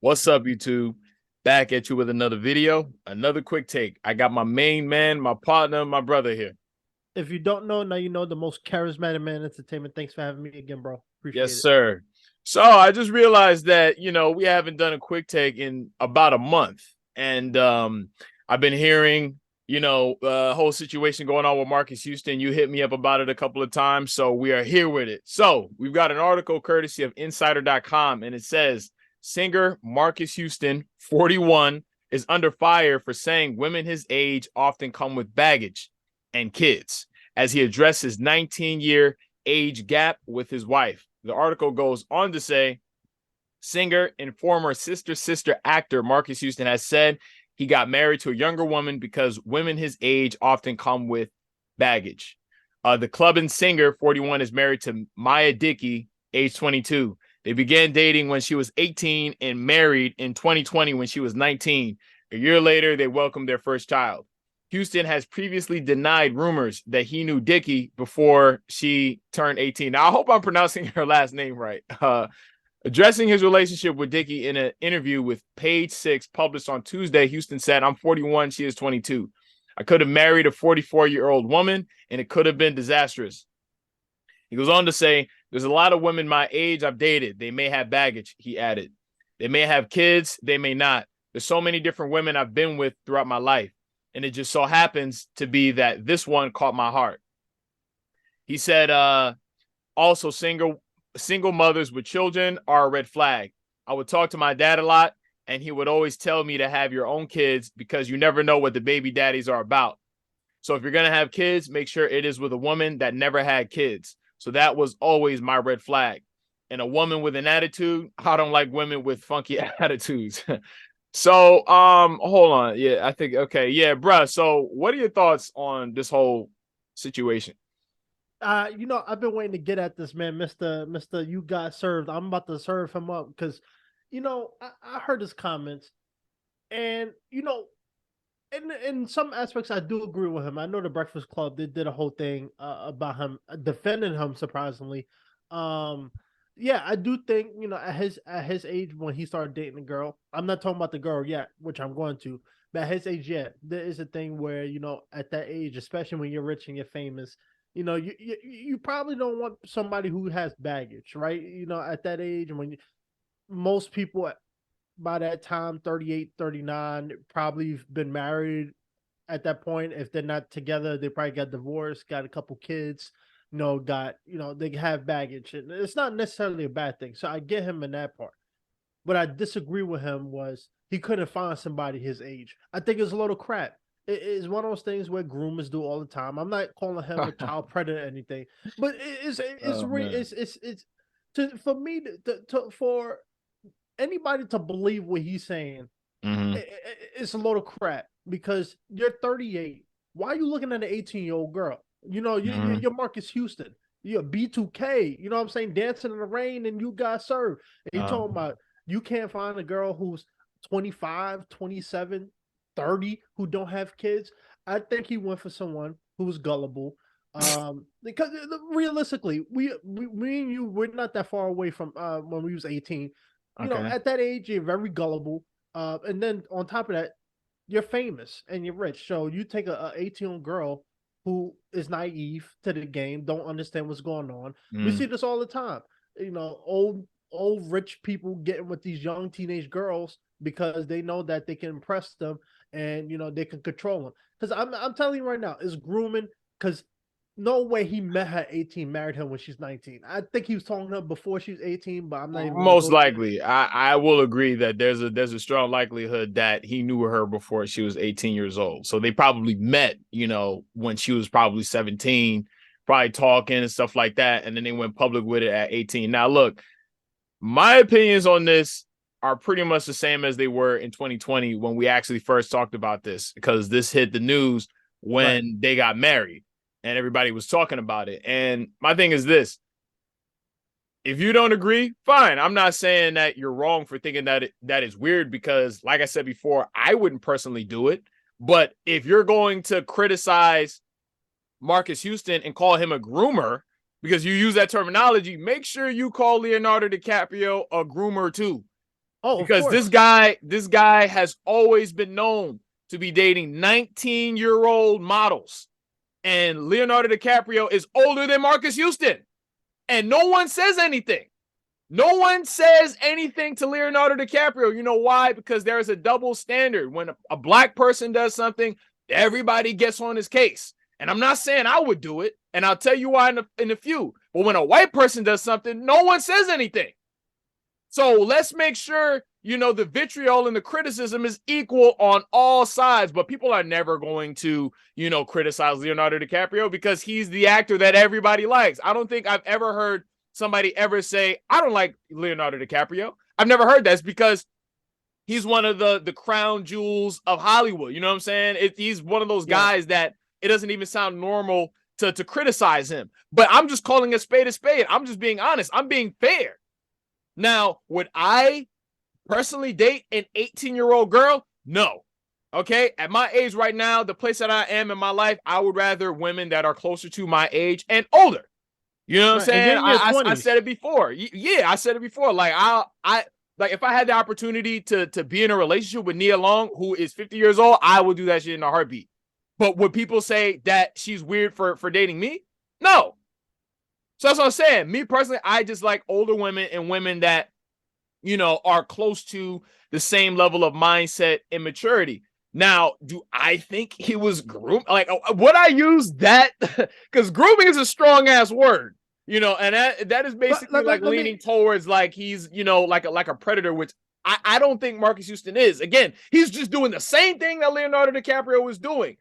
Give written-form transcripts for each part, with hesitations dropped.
What's up, YouTube? Back at you with another video, another quick take. I got my main man, my partner, my brother here. If you don't know, now you know the most charismatic man in entertainment. Thanks for having me again, bro. Yes, Appreciate it. sir. So I just realized that, we haven't done a quick take in about a month. And I've been hearing, whole situation going on with Marques Houston. You hit me up about it a couple of times. So we are here with it. So we've got an article courtesy of insider.com, and it says singer Marques Houston, 41, is under fire for saying women his age often come with baggage and kids as he addresses 19-year age gap with his wife. The article goes on to say, singer and former sister actor Marques Houston has said he got married to a younger woman because women his age often come with baggage. The club and singer, 41, is married to Maya Dickey, age 22. They began dating when she was 18 and married in 2020 when she was 19. A year later, they welcomed their first child. Houston has previously denied rumors that he knew Dickey before she turned 18. Now, I hope I'm pronouncing her last name right. Addressing his relationship with Dickey in an interview with Page Six published on Tuesday, Houston said, "I'm 41, she is 22. I could have married a 44-year-old woman, and it could have been disastrous." He goes on to say, "There's a lot of women my age I've dated. They may have baggage," he added. "They may have kids, they may not. There's so many different women I've been with throughout my life. And it just so happens to be that this one caught my heart." He said, also single mothers with children are a red flag. I would talk to my dad a lot, and he would always tell me to have your own kids because you never know what the baby daddies are about. So if you're going to have kids, make sure it is with a woman that never had kids. So that was always my red flag. And a woman with an attitude, I don't like women with funky attitudes. So, hold on. Yeah, I think okay. Yeah, bruh. So, what are your thoughts on this whole situation? I've been waiting to get at this man, Mister. You got served. I'm about to serve him up because, I heard his comments, and in some aspects, I do agree with him. I know the Breakfast Club did a whole thing about him defending him. Surprisingly, um, yeah, I do think at his age when he started dating a girl. I'm not talking about the girl yet, which I'm going to. But at his age, yeah, there is a thing where at that age, especially when you're rich and you're famous, you probably don't want somebody who has baggage, right? At that age, most people by that time 38, 39, probably been married at that point. If they're not together, they probably got divorced, got a couple kids, they have baggage, and it's not necessarily a bad thing. So I get him in that part. What I disagree with him was he couldn't find somebody his age. I think it's a load of crap. It's one of those things where groomers do all the time. I'm not calling him a child predator or anything, but Oh man. it's for me for anybody to believe what he's saying, Mm-hmm. it's a load of crap because you're 38. Why are you looking at an 18-year-old girl? Mm-hmm. You're Marques Houston. You're B2K. You know what I'm saying? Dancing in the rain and you got served. And you talking about you can't find a girl who's 25, 27, 30 who don't have kids. I think he went for someone who's gullible. Because realistically, me and you, we're not that far away from when we was 18. Okay. At that age, you're very gullible. And then on top of that, you're famous and you're rich. So you take a 18-year-old girl who is naive to the game, don't understand what's going on. We Mm. see this all the time. Old rich people getting with these young teenage girls because they know that they can impress them and they can control them. Because I'm telling you right now, it's grooming. Because no way he met her 18, married her when she's 19. I think he was talking to her before she was 18, but I'm not even going to Most go there. likely, I will agree that there's a strong likelihood that he knew her before she was 18 years old. So they probably met, when she was probably 17, probably talking and stuff like that, and then they went public with it at 18. Now, look, my opinions on this are pretty much the same as they were in 2020 when we actually first talked about this, because this hit the news Right. when they got married and everybody was talking about it. And my thing is this: if you don't agree, fine. I'm not saying that you're wrong for thinking that is weird, because like I said before, I wouldn't personally do it. But if you're going to criticize Marques Houston and call him a groomer because you use that terminology, make sure you call Leonardo DiCaprio a groomer too. Oh, of because this course. guy has always been known to be dating 19-year-old models. And Leonardo DiCaprio is older than Marcus Houston. And no one says anything. No one says anything to Leonardo DiCaprio. You know why? Because there is a double standard. When a black person does something, everybody gets on his case. And I'm not saying I would do it, and I'll tell you why in a few. But when a white person does something, no one says anything. So let's make sure, the vitriol and the criticism is equal on all sides, but people are never going to, criticize Leonardo DiCaprio because he's the actor that everybody likes. I don't think I've ever heard somebody ever say, I don't like Leonardo DiCaprio. I've never heard that. It's because he's one of the crown jewels of Hollywood. You know what I'm saying? He's one of those Yeah. guys that it doesn't even sound normal to criticize him. But I'm just calling a spade a spade. I'm just being honest. I'm being fair. Now, would I personally date an 18-year-old girl? No. Okay. At my age right now, the place that I am in my life, I would rather women that are closer to my age and older. You know what I'm Right. And saying? you're in your I said 20s. it before. Yeah, I said it before. Like I like if I had the opportunity to be in a relationship with Nia Long, who is 50 years old, I would do that shit in a heartbeat. But would people say that she's weird for dating me? No. So that's what I'm saying. Me personally, I just like older women and women that are close to the same level of mindset and maturity. Now, do I think he was groomed? Like, would I use that? Because grooming is a strong ass word, and that is But basically like let leaning me towards like he's, like a predator, which I don't think Marcus Houston is. Again, he's just doing the same thing that Leonardo DiCaprio was doing.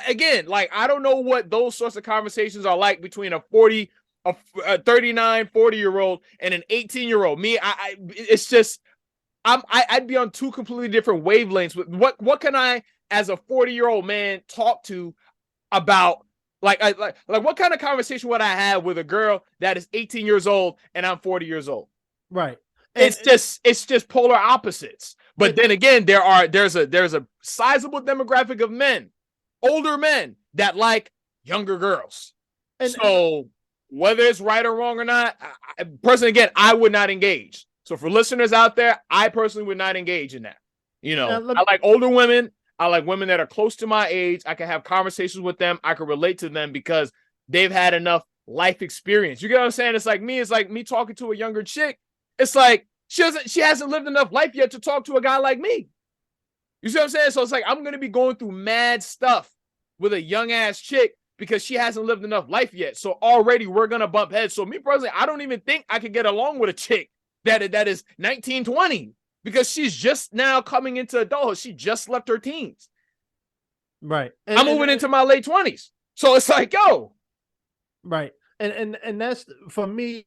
Again, like I don't know what those sorts of conversations are like between a 39, 40-year-old and an 18-year-old. Me, it's just I'd be on two completely different wavelengths. What can I, as a 40-year-old man, talk to about like what kind of conversation would I have with a girl that is 18 years old and I'm 40 years old? right. And It's just polar opposites. But and then again, there's a sizable demographic of men, older men that like younger girls. and So whether it's right or wrong or not, personally, again, I would not engage. So for listeners out there, I personally would not engage in that. let I me, like older women. I like women that are close to my age. I can have conversations with them. I can relate to them because they've had enough life experience. You get what I'm saying? It's like me talking to a younger chick. It's like she hasn't lived enough life yet to talk to a guy like me. You see what I'm saying? So it's like I'm gonna be going through mad stuff with a young ass chick because she hasn't lived enough life yet. So already we're gonna bump heads. So me personally, I don't even think I could get along with a chick that is 19, 20 because she's just now coming into adulthood. She just left her teens. right. I'm moving into my late 20s. So it's like, yo. Right. And that's for me,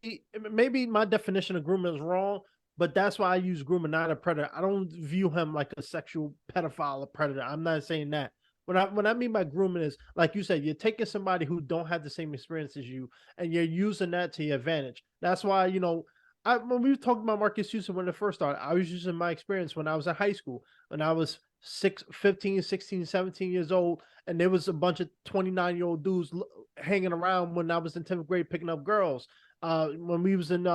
maybe my definition of grooming is wrong, but that's why I use grooming, not a predator. I don't view him like a sexual pedophile or predator. I'm not saying that. When I mean by grooming is like you said, you're taking somebody who don't have the same experience as you and you're using that to your advantage. That's why, when we talked about Marcus Houston when it first started, I was using my experience when I was in high school, when I was 15, 16, 17 years old, and there was a bunch of 29-year-old dudes hanging around when I was in 10th grade picking up girls. When we was in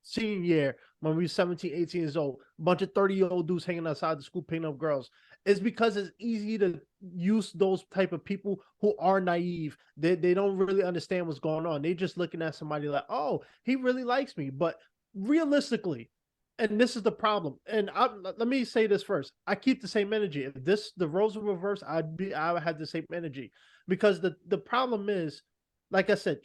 senior year, when we were 17, 18 years old, a bunch of 30-year-old dudes hanging outside the school picking up girls. It's because it's easy to use those type of people who are naive. They don't really understand what's going on. They just looking at somebody like, oh, he really likes me. But realistically, and this is the problem. And let me say this first. I keep the same energy. If the roles were reversed, I would have the same energy because the problem is, like I said,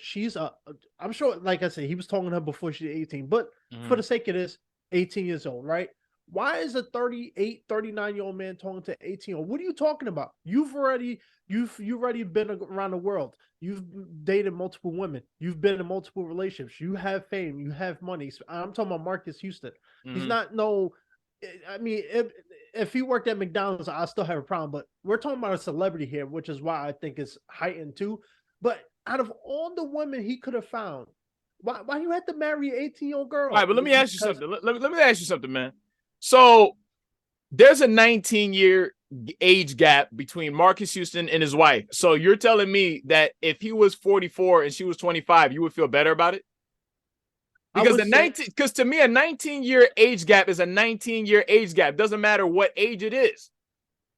I'm sure, like I said, he was talking to her before she's 18, but for the sake of this, 18 years old, right? Why is a 38, 39-year-old man talking to 18 year old? What are you talking about? You've already been around the world. You've dated multiple women. You've been in multiple relationships. You have fame. You have money. I'm talking about Marcus Houston. He's not no. I mean, if he worked at McDonald's, I still have a problem. But we're talking about a celebrity here, which is why I think it's heightened too. But out of all the women he could have found, why you had to marry an 18-year-old girl? All right, but let me ask you something. Let me ask you something, man. So there's a 19-year age gap between Marcus Houston and his wife. So you're telling me that if he was 44 and she was 25, you would feel better about it? I Because would the say 19, because to me, a 19-year age gap is a 19-year age gap. Doesn't matter what age it is.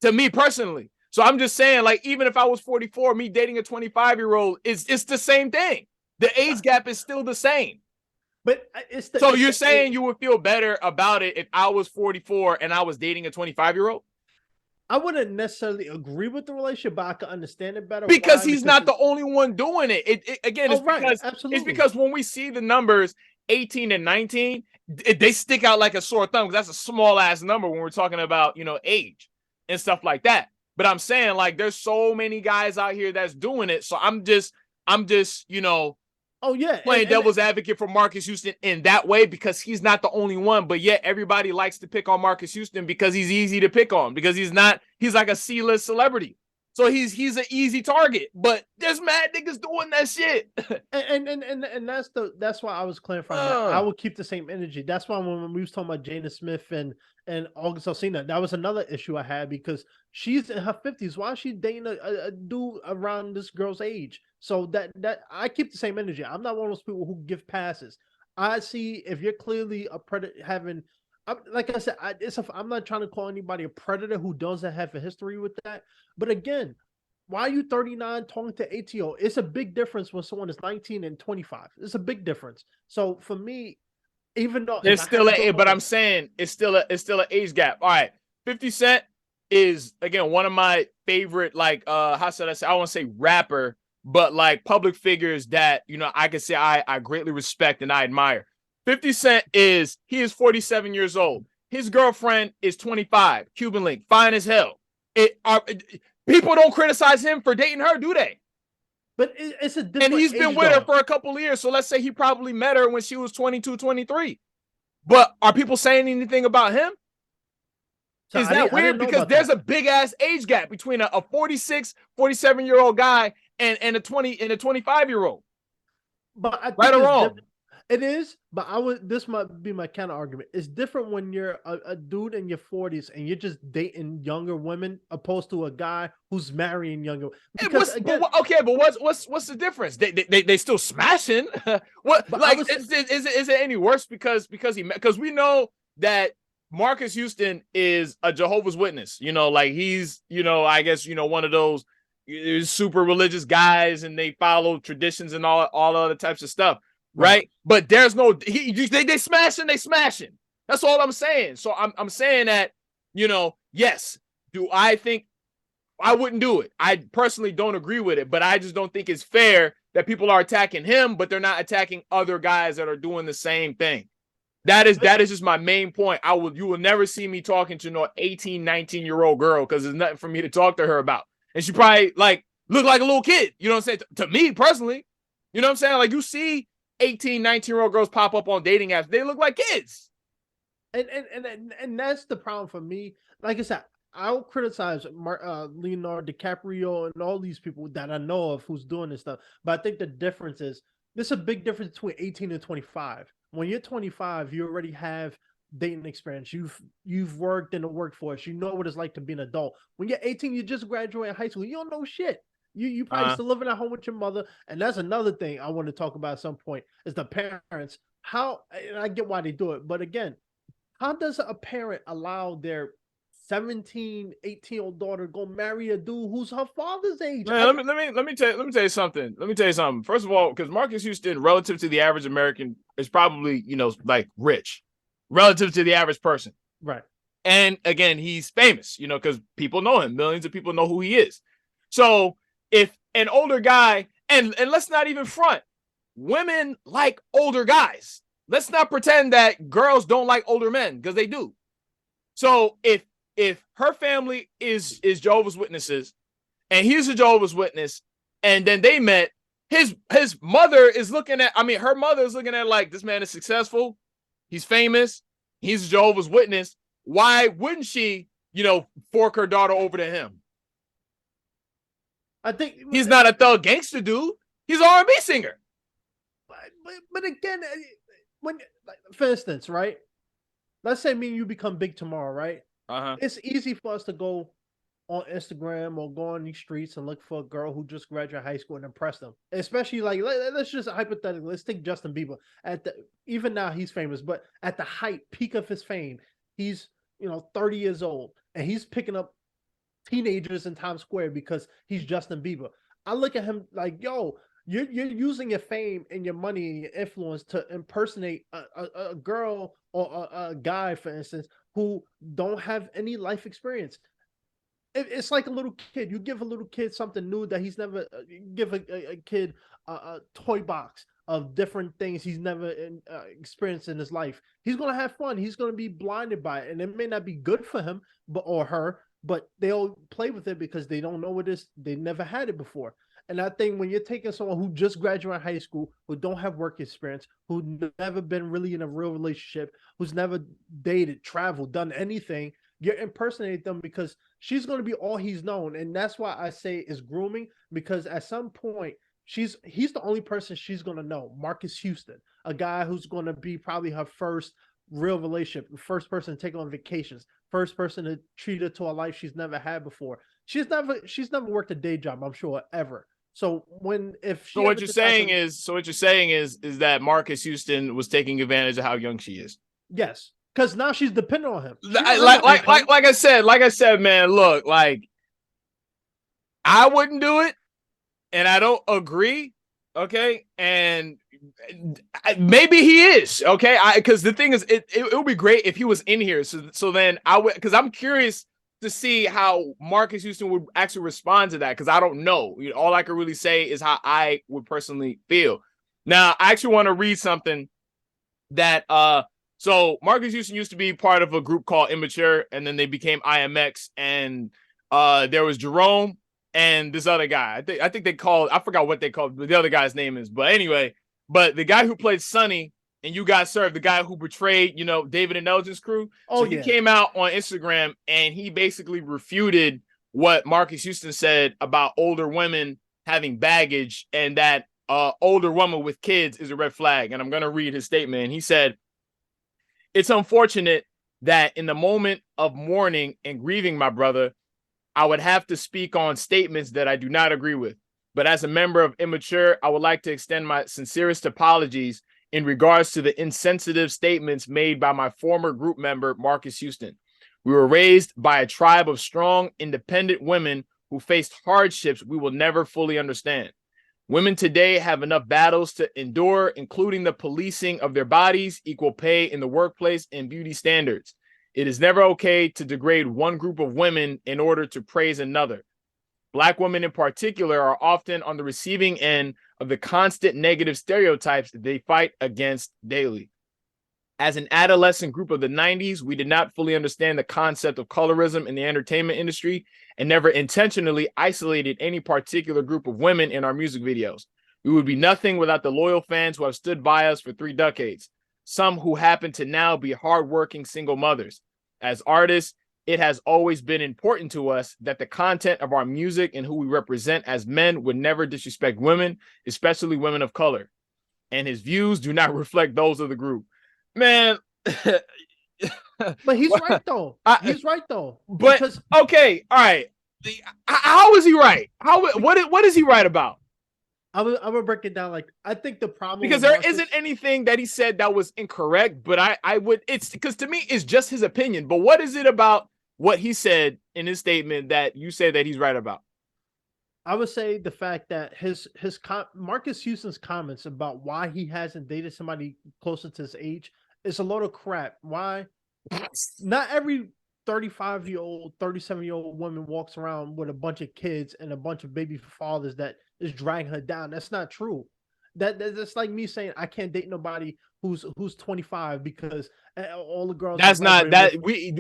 To me personally. So I'm just saying, like, even if I was 44, me dating a 25-year-old it's the same thing. The age gap is still the same. but So it's you're the saying you would feel better about it if I was 44 and I was dating a 25-year-old? I wouldn't necessarily agree with the relationship, but I can understand it better. Because Why? he's Because not the only one doing it. Again, oh right, it's absolutely. because when we see the numbers 18 and 19, they stick out like a sore thumb because that's a small ass number when we're talking about, age and stuff like that. But I'm saying, like, there's so many guys out here that's doing it. So I'm just Oh yeah, playing devil's advocate for Marques Houston in that way because he's not the only one. But yet everybody likes to pick on Marques Houston because he's easy to pick on because he's like a C-list celebrity. So he's an easy target. But there's mad niggas doing that shit. and that's why I was clarifying that I would keep the same energy. That's why when we was talking about Jada Smith and August Alsina, that was another issue I had because she's in her 50s. Why is she dating a dude around this girl's age? So that I keep the same energy. I'm not one of those people who give passes. I see if you're clearly a predator having. Like I said, I'm not trying to call anybody a predator who doesn't have a history with that. But again, why are you 39 talking to ATO? It's a big difference when someone is 19 and 25. It's a big difference. So for me, even though if There's I had still to do it but over, I'm saying it's still an age gap. All right. 50 Cent is again one of my favorite, like, how should I say, I don't want to say rapper, but like public figures that I can say I greatly respect and I admire. 50 Cent he is 47 years old. His girlfriend is 25, Cuban link, fine as hell. People don't criticize him for dating her, do they? but it's a And different he's been age with her though. for a couple of years. So let's say he probably met her when she was 22, 23. But are people saying anything about him? So Is that I weird? didn't know Because about there's that. a big ass age gap between a 46, 47-year-old guy and a 20 and a 25-year-old. But I Right think or it's wrong? different. It is, but I would. This might be my counter argument. It's different when you're a dude in your 40s and you're just dating younger women, opposed to a guy who's marrying younger. Because again, Okay, but what's the difference? They still smashing. What, but I like, was is it any worse because we know that Marques Houston is a Jehovah's Witness. Like he's I guess one of those super religious guys, and they follow traditions and all other types of stuff, right. right? But there's no they smashing. That's all I'm saying. So I'm saying that yes. Do I think I wouldn't do it? I personally don't agree with it, but I just don't think it's fair that people are attacking him, but they're not attacking other guys that are doing the same thing. That is just my main point. You will never see me talking to no 18, 19-year-old girl because there's nothing for me to talk to her about. And she probably like look like a little kid. You know what I'm saying? To me personally, you know what I'm saying? Like you see 18, 19-year-old girls pop up on dating apps. They look like kids. And that's the problem for me. Like I said, I'll criticize Leonardo DiCaprio and all these people that I know of who's doing this stuff. But I think the difference is there's a big difference between 18 and 25. When you're 25, you already have dating experience. You've worked in the workforce. You know what it's like to be an adult. When you're 18, you just graduated high school. You don't know shit. You probably Uh, still living at home with your mother. And that's another thing I want to talk about at some point is the parents. How and I get why they do it, but again, how does a parent allow their 17, 18-year-old daughter go marry a dude who's her father's age? Man, let me tell you something. Let me tell you something. First of all, because Marques Houston, relative to the average American, is probably like rich, relative to the average person. Right. And again, he's famous, because people know him. Millions of people know who he is. So if an older guy, and let's not even front, women like older guys. Let's not pretend that girls don't like older men because they do. So if her family is Jehovah's Witnesses and he's a Jehovah's Witness, and then they met, his mother is looking at, her mother is looking at like, this man is successful, he's famous, he's a Jehovah's Witness. Why wouldn't she, fork her daughter over to him? I think, He's not a thug gangster dude. He's an R&B singer. but again, when, like, for instance, right? Let's say me and you become big tomorrow, right? Uh-huh. It's easy for us to go. on Instagram or go on these streets and look for a girl who just graduated high school and impress them. Especially like let's just hypothetically let's take Justin Bieber at the even now he's famous, but at the height peak of his fame, he's 30 years old and he's picking up teenagers in Times Square because he's Justin Bieber. I look at him like, yo, you're using your fame and your money and your influence to impersonate a girl or a guy, for instance, who don't have any life experience. It's like a little kid. You give a little kid something new that he's never give a kid a toy box of different things he's never experienced in his life. He's gonna have fun. He's gonna be blinded by it, and it may not be good for him, or her, but they'll play with it because they don't know what it is. They never had it before. And I think when you're taking someone who just graduated high school, who don't have work experience, who never been really in a real relationship, who's never dated, traveled, done anything, you're impersonating them because she's going to be all he's known. And that's why I say is grooming, because at some point he's the only person she's going to know. Marques Houston, a guy who's going to be probably her first real relationship, the first person to take on vacations, first person to treat her to a life she's never had before. She's never worked a day job, I'm sure, ever. So if she So what you're saying is that Marques Houston was taking advantage of how young she is. Yes, because now she's dependent on him. Like I said, man. Look, like I wouldn't do it, and I don't agree. Okay, and maybe he is okay. Because the thing is, it would be great if he was in here. So then I would, because I'm curious to see how Marques Houston would actually respond to that, because I don't know. All I can really say is how I would personally feel. Now, I actually want to read something that so Marques Houston used to be part of a group called Immature, and then they became IMX, and there was Jerome and this other guy. I think they called, I forgot what they called, but the other guy's name is. But anyway, but the guy who played Sonny and You Got Served, the guy who betrayed, David and Elgin's crew. Oh, so he came out on Instagram and he basically refuted what Marques Houston said about older women having baggage, and that older woman with kids is a red flag. And I'm going to read his statement. He said, "It's unfortunate that in the moment of mourning and grieving my brother, I would have to speak on statements that I do not agree with. But as a member of Immature, I would like to extend my sincerest apologies in regards to the insensitive statements made by my former group member, Marques Houston. We were raised by a tribe of strong, independent women who faced hardships we will never fully understand. Women today have enough battles to endure, including the policing of their bodies, equal pay in the workplace, and beauty standards. It is never okay to degrade one group of women in order to praise another. Black women in particular are often on the receiving end of the constant negative stereotypes they fight against daily. As an adolescent group of the 90s, we did not fully understand the concept of colorism in the entertainment industry and never intentionally isolated any particular group of women in our music videos. We would be nothing without the loyal fans who have stood by us for 3 decades, some who happen to now be hardworking single mothers. As artists, it has always been important to us that the content of our music and who we represent as men would never disrespect women, especially women of color. And his views do not reflect those of the group." Man, but he's right though. He's right though. But because, okay, all right. How is he right? What is he right about? I'm gonna break it down. Like, I think the problem, because there isn't anything that he said that was incorrect, but I would, it's because to me it's just his opinion. But what is it about what he said in his statement that you say that he's right about? I would say the fact that Marques Houston's comments about why he hasn't dated somebody closer to his age is a load of crap. Why? Not every 35-year-old, 37-year-old woman walks around with a bunch of kids and a bunch of baby fathers that is dragging her down. That's not true. That's like me saying I can't date nobody who's 25 because all the girls. That's not that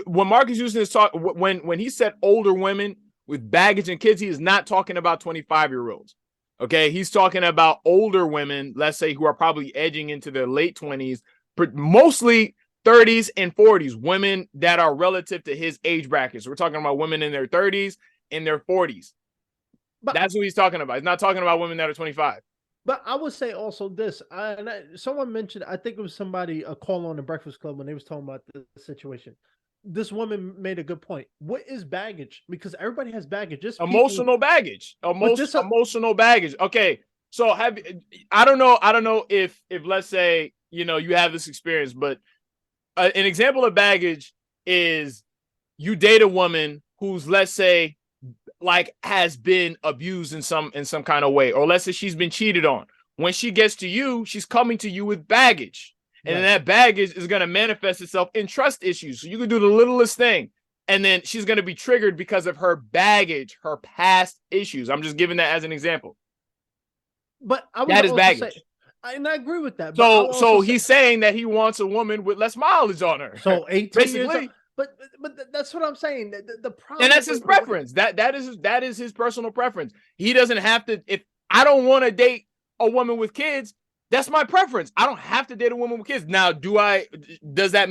when Marques Houston is talking, when he said older women with baggage and kids, he is not talking about 25-year-olds. Okay, he's talking about older women, let's say, who are probably edging into their late 20s, but mostly 30s and 40s, women that are relative to his age bracket. So we're talking about women in their 30s and their 40s. But that's what he's talking about. He's not talking about women that are 25. But I would say also this, someone mentioned, I think it was somebody, a call on the Breakfast Club when they was talking about the situation. this woman made a good point. What is baggage? Because everybody has baggage. Just people, Emotional baggage. but this, Emotional baggage. Okay. So I don't know if let's say, you have this experience, but an example of baggage is you date a woman who's, let's say, like has been abused in some kind of way, or let's say she's been cheated on. When she gets to you, she's coming to you with baggage, and then right. that baggage is going to manifest itself in trust issues. So you can do the littlest thing, and then she's going to be triggered because of her baggage, her past issues. I'm just giving that as an example. But I would That is also say, baggage. and I agree with that. But I would So also say, he's saying that he wants a woman with less mileage on her, so 18 years old. basically. But that's what I'm saying. The And problem that's his preference. That is his personal preference. He doesn't have to. If I don't want to date a woman with kids, that's my preference. I don't have to date a woman with kids. Now, does that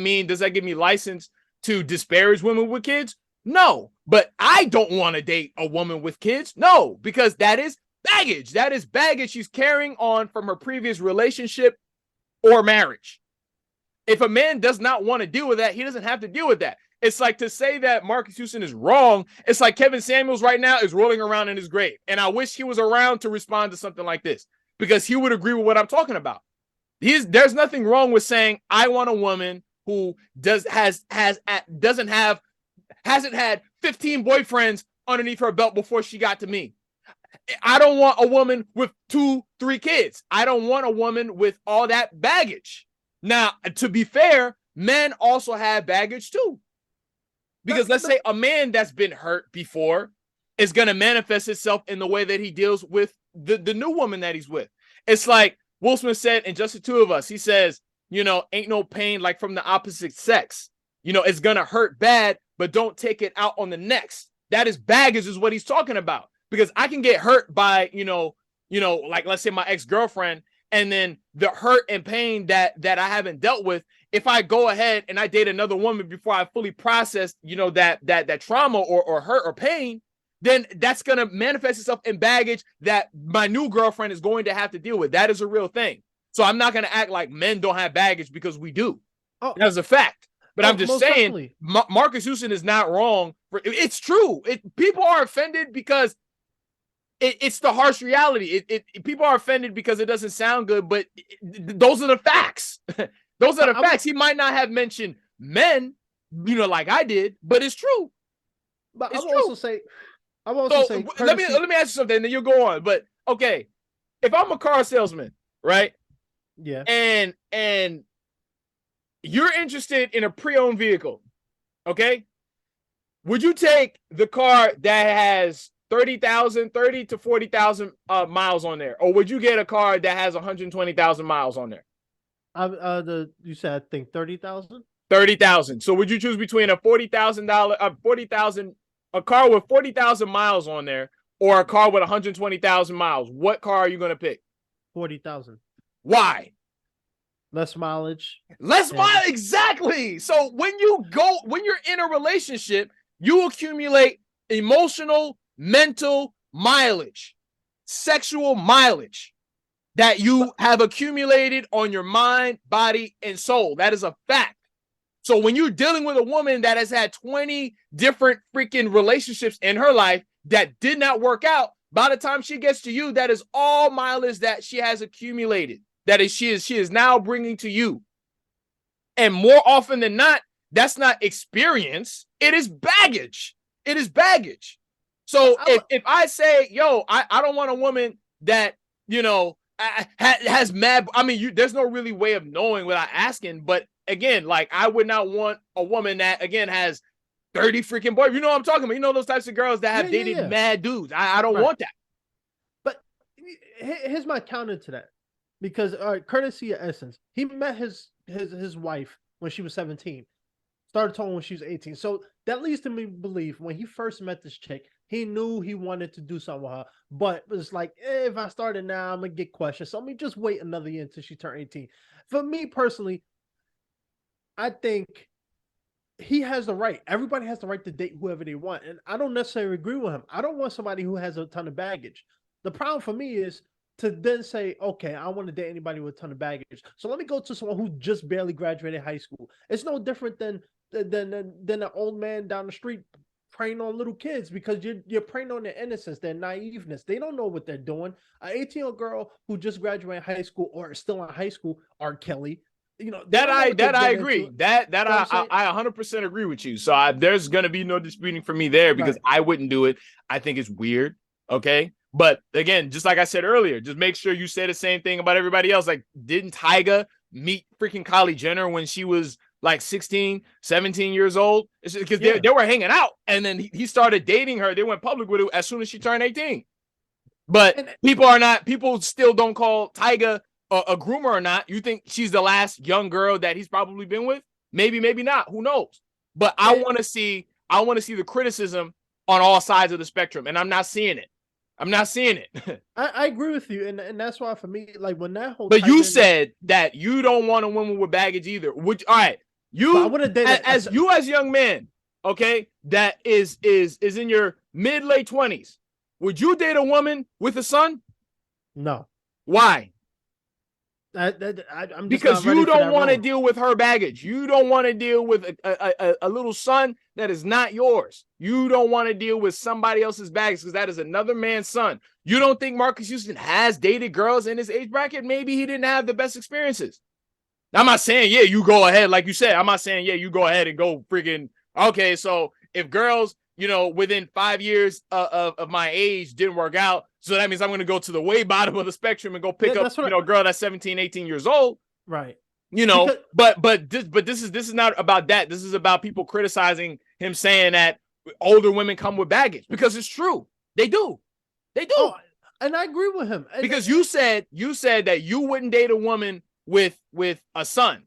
give me license to disparage women with kids? No. But I don't want to date a woman with kids. No, because that is baggage. That is baggage she's carrying on from her previous relationship or marriage. If a man does not want to deal with that, he doesn't have to deal with that. It's like to say that Marques Houston is wrong. It's like Kevin Samuels right now is rolling around in his grave. And I wish he was around to respond to something like this, because he would agree with what I'm talking about. There's nothing wrong with saying I want a woman who hasn't had 15 boyfriends underneath her belt before she got to me. I don't want a woman with 2-3 kids. I don't want a woman with all that baggage. Now, to be fair, men also have baggage too. Because let's say a man that's been hurt before is going to manifest itself in the way that he deals with the new woman that he's with. It's like Will Smith said in Just the Two of Us. He says, ain't no pain like from the opposite sex. It's going to hurt bad, but don't take it out on the next. That is baggage is what he's talking about. Because I can get hurt by, like let's say my ex-girlfriend, and then the hurt and pain that I haven't dealt with, if I go ahead and I date another woman before I fully process, that trauma or hurt or pain, then that's going to manifest itself in baggage that my new girlfriend is going to have to deal with. That is a real thing. So I'm not going to act like men don't have baggage, because we do. Oh, that's a fact. But I'm just saying, Marques Houston is not wrong. It's true. People are offended because it's the harsh reality. People are offended because it doesn't sound good, but those are the facts. Those are the facts. He might not have mentioned men, like I did, but it's true. But I will also say, let me ask you something, and then you'll go on. But okay, if I'm a car salesman, right? Yeah. And you're interested in a pre-owned vehicle, okay? Would you take the car that has 30 to 40,000 miles on there, or would you get a car that has 120,000 miles on there? You said I think 30,000. 30,000. So would you choose between a a car with 40,000 miles on there, or a car with 120,000 miles? What car are you going to pick? 40,000. Why? Less mileage. Exactly. So when you're in a relationship, you accumulate emotional, mental mileage, sexual mileage that you have accumulated on your mind, body, and soul. That is a fact. So when you're dealing with a woman that has had 20 different freaking relationships in her life that did not work out, by the time she gets to you, that is all mileage that she has accumulated. That is she is now bringing to you. And more often than not, that's not experience. It is baggage. It is baggage. So if I say, yo, I don't want a woman that, has mad, there's no really way of knowing without asking. But again, like, I would not want a woman that, again, has 30 freaking boys. You know what I'm talking about? Those types of girls that have dated mad dudes. I don't want that. But here's my counter to that. Because courtesy of Essence, he met his wife when she was 17, started talking when she was 18. So that leads to me believe when he first met this chick, he knew he wanted to do something with her. But it's like, if I started now, I'm gonna get questions. So let me just wait another year until she turned 18. For me personally, I think he has the right. Everybody has the right to date whoever they want, and I don't necessarily agree with him. I don't want somebody who has a ton of baggage. The problem for me is to then say, okay, I want to date anybody with a ton of baggage. So let me go to someone who just barely graduated high school. It's no different than than an old man down the street preying on little kids, because you're preying on their innocence, their naiveness. They don't know what they're doing. An 18-year-old girl who just graduated high school or is still in high school, R. Kelly, they don't know what they're I getting agree. into. That You know what I'm saying? I 100% agree with you. So there's gonna be no disputing for me there because Right. I wouldn't do it. I think it's weird. Okay. But again, just like I said earlier, just make sure you say the same thing about everybody else. Like, didn't Tyga meet freaking Kylie Jenner when she was like 16, 17 years old? Because they were hanging out. And then he started dating her. They went public with it as soon as she turned 18. But And people still don't call Tyga a groomer or not. You think she's the last young girl that he's probably been with? Maybe, maybe not. Who knows? But I want to see the criticism on all sides of the spectrum, and I'm not seeing it. I'm not seeing it. I agree with you, and that's why for me, like when that whole But you Tyga said that you don't want a woman with baggage either. Which, all right, but I you wouldn't date as young man, okay, that is in your mid late 20s. Would you date a woman with a son? no. Why? I'm just Because not ready you for don't that want to role. deal with her baggage. You don't want to deal with a little son that is not yours. You don't want to deal with somebody else's baggage because that is another man's son. You don't think Marques Houston has dated girls in his age bracket? Maybe he didn't have the best experiences. I'm not saying, yeah, you go ahead. Like you said, I'm not saying, yeah, you go ahead and go freaking, okay, so if girls, within 5 years of my age didn't work out, so that means I'm going to go to the way bottom of the spectrum and go pick up, That's what a girl that's 17, 18 years old. right. Because, Because but this is not about that. This is about people criticizing him, saying that older women come with baggage, because it's true. They do. They do. oh, and I agree with him. Because you said that you wouldn't date a woman with a son.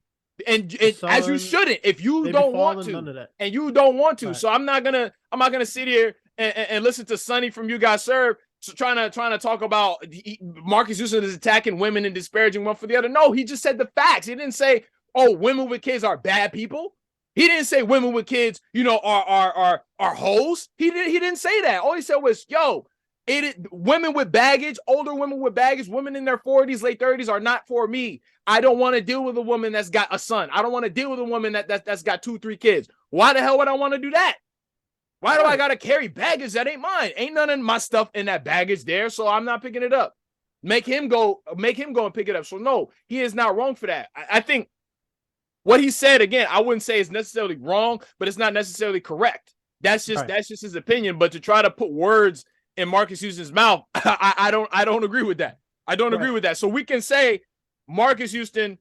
And as you shouldn't, if you don't want to, none of that. and you don't want to. Right. So I'm not gonna sit here and listen to Sonny from You Got Served trying to talk about Marques Houston is attacking women and disparaging one for the other. No, he just said the facts. He didn't say, oh, women with kids are bad people. He didn't say women with kids, are hoes. He didn't say that. All he said was, yo, women with baggage, older women with baggage, women in their 40s, late 30s are not for me. I don't want to deal with a woman that's got a son. I don't want to deal with a woman that's got 2-3 kids. Why the hell would I want to do that? Why do I got to carry baggage that ain't mine? Ain't none of my stuff in that baggage there, so I'm not picking it up. Make him go and pick it up. So no, he is not wrong for that. I think what he said, again, I wouldn't say it's necessarily wrong, but it's not necessarily correct. That's just his opinion. But to try to put words in Marques Houston's mouth, I don't agree with that. I don't agree with that. So we can say Marques Houston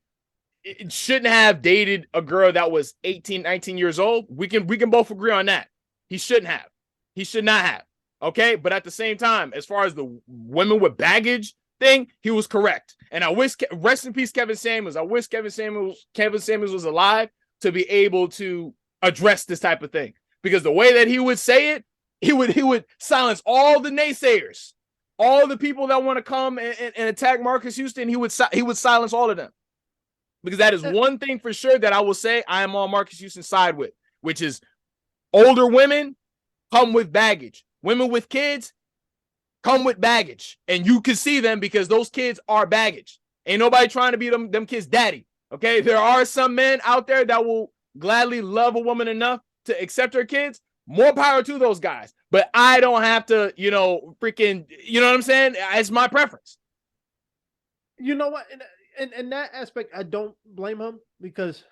shouldn't have dated a girl that was 18, 19 years old. We can both agree on that. He shouldn't have. He should not have. Okay. But at the same time, as far as the women with baggage thing, he was correct. And I wish, rest in peace, Kevin Samuels. I wish Kevin Samuels was alive to be able to address this type of thing. Because the way that he would say it, he would silence all the naysayers, all the people that want to come and attack Marques Houston. He would silence all of them. Because that is one thing for sure that I will say I am on Marques Houston's side with, which is older women come with baggage. Women with kids come with baggage. And you can see them because those kids are baggage. Ain't nobody trying to be them kids' daddy. Okay? There are some men out there that will gladly love a woman enough to accept her kids. More power to those guys. But I don't have to, freaking, you know what I'm saying? It's my preference. You know what? In that aspect, I don't blame him, because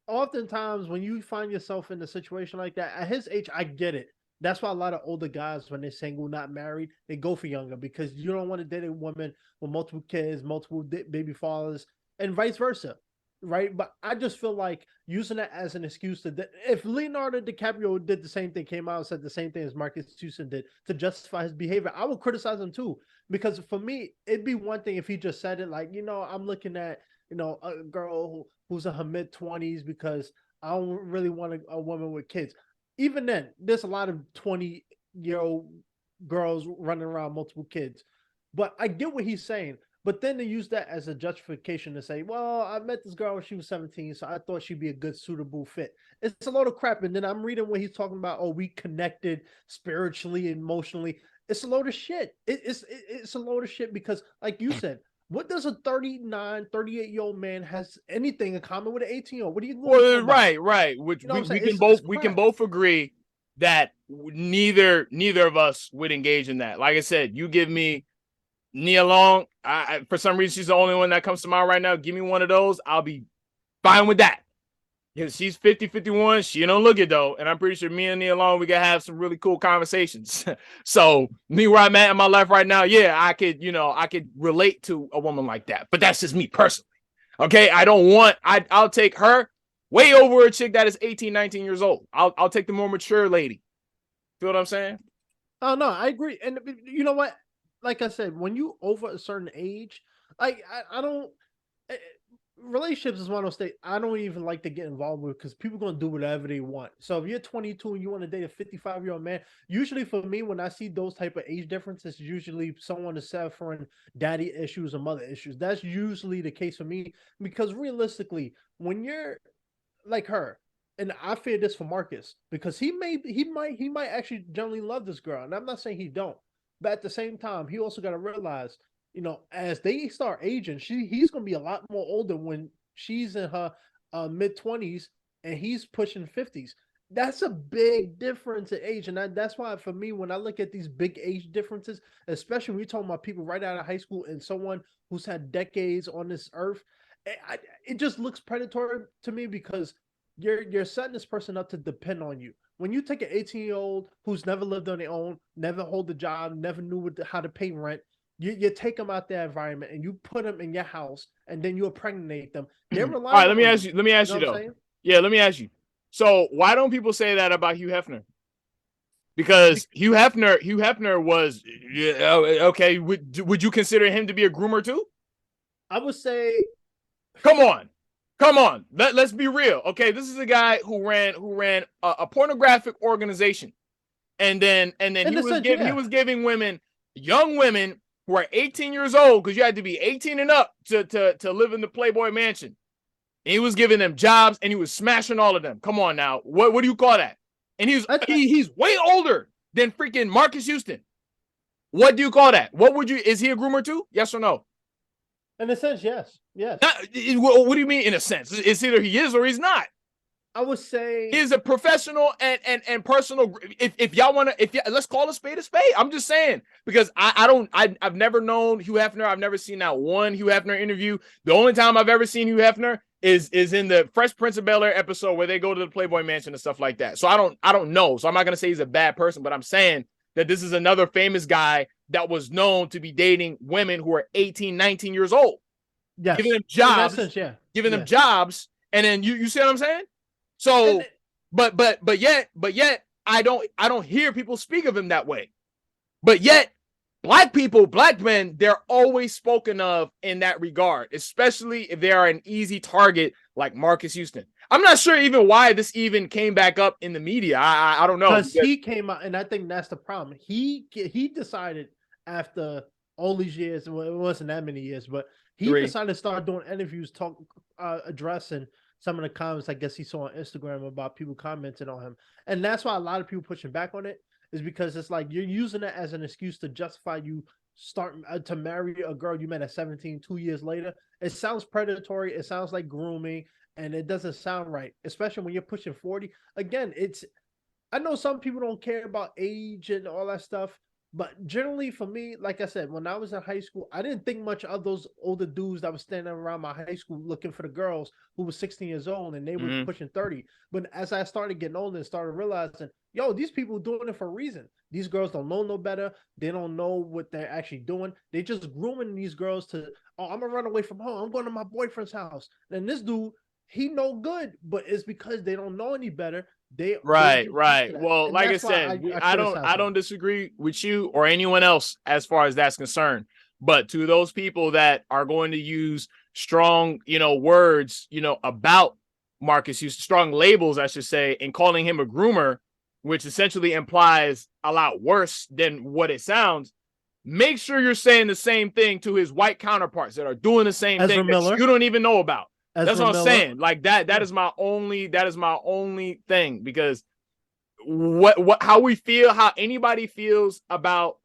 oftentimes when you find yourself in a situation like that, at his age, I get it. That's why a lot of older guys, when they're single, not married, they go for younger, because you don't want to date a woman with multiple kids, multiple baby fathers, and vice versa, right? But I just feel like using that as an excuse if Leonardo DiCaprio did the same thing, came out and said the same thing as Marques Houston did to justify his behavior, I would criticize him too. Because for me, it'd be one thing if he just said it like, I'm looking at, a girl who's in her mid-20s because I don't really want a woman with kids. Even then, there's a lot of 20-year-old girls running around multiple kids. But I get what he's saying. But then they use that as a justification to say, well, I met this girl when she was 17, so I thought she'd be a good, suitable fit. It's a load of crap. And then I'm reading what he's talking about. Oh, we connected spiritually, emotionally. It's a load of shit. It's a load of shit because, like you said, What does a 39, 38-year-old man has anything in common with an 18-year-old? What are you going Well, for about it? right. Which You know what I'm saying? we can It's both crap. agree that neither of us would engage in that. Like I said, you give me Nia Long. For some reason she's the only one that comes to mind right now. Give me one of those, I'll be fine with that. Because she's 50, 51. She don't look it though. And I'm pretty sure me and Nia Long, we can have some really cool conversations. So me where I'm at in my life right now, yeah, I could relate to a woman like that. But that's just me personally. Okay. I'll take her way over a chick that is 18, 19 years old. I'll take the more mature lady. Feel what I'm saying? Oh no, I agree. And you know what? Like I said, when you over a certain age, like I don't. eh, Relationships is one of those things I don't even like to get involved with because people gonna do whatever they want. So if you're 22 and you want to date a 55-year-old man, usually for me, when I see those type of age differences, usually someone is suffering daddy issues or mother issues. That's usually the case for me because realistically, when you're like her, and I fear this for Marcus because he might actually generally love this girl, and I'm not saying he don't, but at the same time, he also got to realize, as they start aging, he's gonna be a lot more older when she's in her mid 20s and he's pushing 50s. That's a big difference in age, and that's why for me, when I look at these big age differences, especially when you're talking about people right out of high school and someone who's had decades on this earth, it just looks predatory to me because you're setting this person up to depend on you. When you take an 18-year-old who's never lived on their own, never hold a job, never knew how to pay rent, you take them out their environment and you put them in your house, and then you impregnate them. They're All right, relying on you. let me You ask know you what I'm though. saying? Yeah, let me ask you. So why don't people say that about Hugh Hefner? Because Hugh Hefner was, yeah, okay. Would you consider him to be a groomer too? I would say, Come on, come on. Let's be real. Okay, this is a guy who ran a pornographic organization, and then in a sense, he yeah. was giving women, young women who are 18 years old, because you had to be 18 and up to live in the Playboy Mansion. And he was giving them jobs and he was smashing all of them. Come on now, what do you call that? And he's way older than freaking Marcus Houston. What do you call that? What would you? Is he a groomer too? Yes or no? In a sense, yes, yes. Not, what do you mean? In a sense, it's either he is or he's not. I would He say is a professional and personal. If y'all want to, let's call a spade a spade. I'm just saying because I've never known Hugh Hefner. I've never seen that one Hugh Hefner interview. The only time I've ever seen Hugh Hefner is in the Fresh Prince of Bel Air episode where they go to the Playboy Mansion and stuff like that. So I don't know. So I'm not gonna say he's a bad person, but I'm saying that this is another famous guy that was known to be dating women who are 18, 19 years old, giving yes. them In that jobs, sense, yeah, yeah. and then you see what I'm saying? And So, but yet, I don't hear people speak of him that way. But yet, black people, black men, they're always spoken of in that regard, especially if they are an easy target like Marcus Houston. I'm not sure even why this even came back up in the media. I don't know. because he came out, and I think that's the problem. He decided after all these years, well, it wasn't that many years, but he Three. decided to start doing interviews, addressing some of the comments I guess he saw on Instagram about people commenting on him, and that's why a lot of people pushing back on it is because it's like you're using it as an excuse to justify you starting to marry a girl you met at 17 2 years later. It sounds predatory. It sounds like grooming, and it doesn't sound right, especially when you're pushing 40. Again, I know some people don't care about age and all that stuff, but generally for me, like I said, when I was in high school, I didn't think much of those older dudes that was standing around my high school looking for the girls who was 16 years old and they were Mm-hmm. pushing 30. But as I started getting older and started realizing, yo, these people doing it for a reason. These girls don't know no better. They don't know what they're actually doing. They just grooming these girls to, oh, I'm gonna run away from home. I'm going to my boyfriend's house. And this dude, he no good, but it's because they don't know any better. They Right, get used to right. that, Well, and like I that's why said, I I criticize him. don't disagree with you or anyone else as far as that's concerned. But to those people that are going to use strong, words, about Marcus, use strong labels, I should say, and calling him a groomer, which essentially implies a lot worse than what it sounds. Make sure you're saying the same thing to his white counterparts that are doing the same thing Ezra that Miller, you don't even know about. That's Ezra what I'm Miller, saying. Like that yeah, that is my only thing because how we feel, how anybody feels about,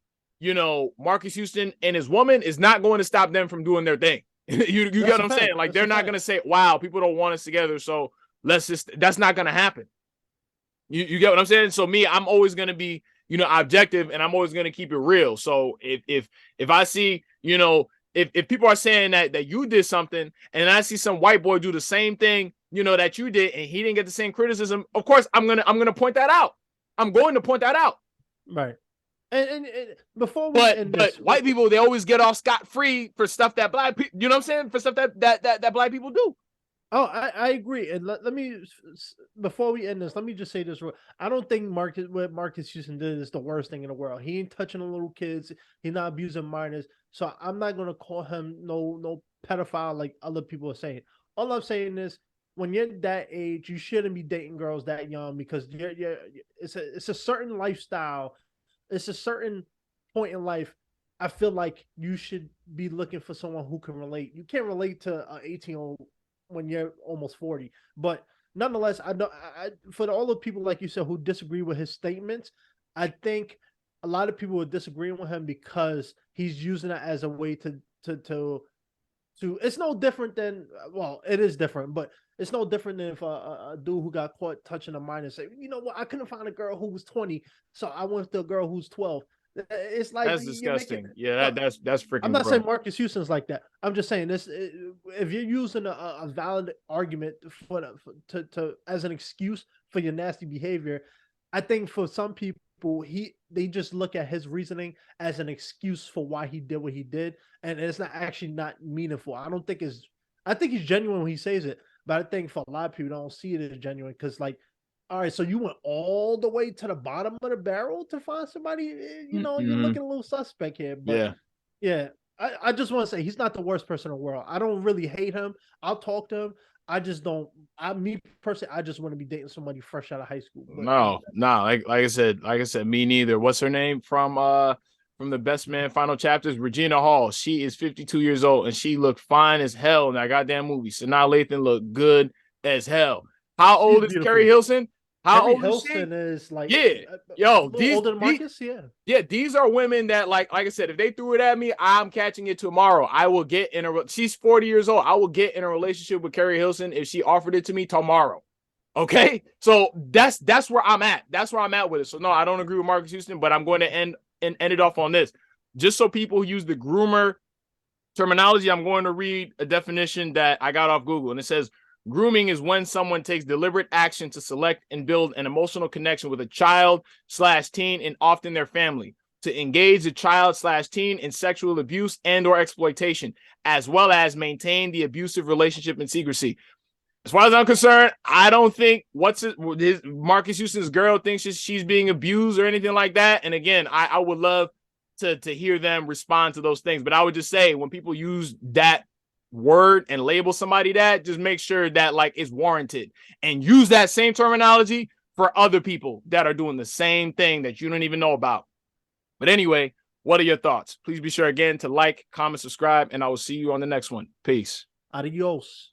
Marcus Houston and his woman is not going to stop them from doing their thing. You get That's what a I'm fact. saying? Like, That's they're a not fact. going to say, wow, people don't want us together, so that's not going to happen. You get what I'm saying? So me, I'm always going to be, objective, and I'm always going to keep it real. So if I see, if people are saying that you did something, and I see some white boy do the same thing, that you did, and he didn't get the same criticism, of course I'm gonna point that out. I'm going to point that out. Right. And before we But end this, white people, they always get off scot free for stuff that black people, you know what I'm saying, for stuff that black people do. oh, I agree. And let me, before we end this, let me just say this. I don't think what Marcus Houston did is the worst thing in the world. He ain't touching the little kids. He's not abusing minors. So I'm not gonna call him no pedophile like other people are saying. All I'm saying is, when you're that age, you shouldn't be dating girls that young, because it's a certain lifestyle. It's a certain point in life. I feel like you should be looking for someone who can relate. You can't relate to an 18-year-old when you're almost 40. But nonetheless, I know for all the people like you said who disagree with his statements, I think a lot of people are disagreeing with him because he's using it as a way to it's no different than, well, it is different, but it's no different than if a dude who got caught touching a minor say, you know what, I couldn't find a girl who was 20, so I went to a girl who's 12. It's like That's you're making disgusting. Yeah, no, that's I'm freaking not saying gross. Marcus Houston's like that. I'm just saying this: if you're using a valid argument to as an excuse for your nasty behavior, I think for some people they just look at his reasoning as an excuse for why he did what he did, and it's not actually not meaningful. I don't think it's. I think he's genuine when he says it, but I think for a lot of people, don't see it as genuine because, like, all right, so you went all the way to the bottom of the barrel to find somebody. You're Mm-hmm. looking a little suspect here. But Yeah. yeah, I just want to say he's not the worst person in the world. I don't really hate him. I'll talk to him. I just don't. Me personally, I just want to be dating somebody fresh out of high school. But No, no, like I said, me neither. What's her name from the Best Man Final Chapters? Regina Hall. She is 52 years old, and she looked fine as hell in that goddamn movie. Sanaa Lathan looked good as hell. How she's old is Carrie beautiful. Hilson? How Carrie old is she? Hilson is like Yeah, a yo, little older than Marcus. Yeah, these are women that, like I said, if they threw it at me, I'm catching it tomorrow. I will get in a. She's 40 years old. I will get in a relationship with Carrie Hilson if she offered it to me tomorrow. Okay, so that's where I'm at. That's where I'm at with it. So no, I don't agree with Marcus Houston, but I'm going to end it off on this. Just so people who use the groomer terminology, I'm going to read a definition that I got off Google, and it says grooming is when someone takes deliberate action to select and build an emotional connection with a child slash teen and often their family, to engage the child slash teen in sexual abuse and or exploitation, as well as maintain the abusive relationship in secrecy. As far as I'm concerned, I don't think his Marcus Houston's girl thinks she's being abused or anything like that. And again, I would love to hear them respond to those things. But I would just say, when people use that word and label somebody that, just make sure that, like, it's warranted, and use that same terminology for other people that are doing the same thing that you don't even know about. But anyway, what are your thoughts? Please be sure again to like, comment, subscribe, and I will see you on the next one. Peace. adios.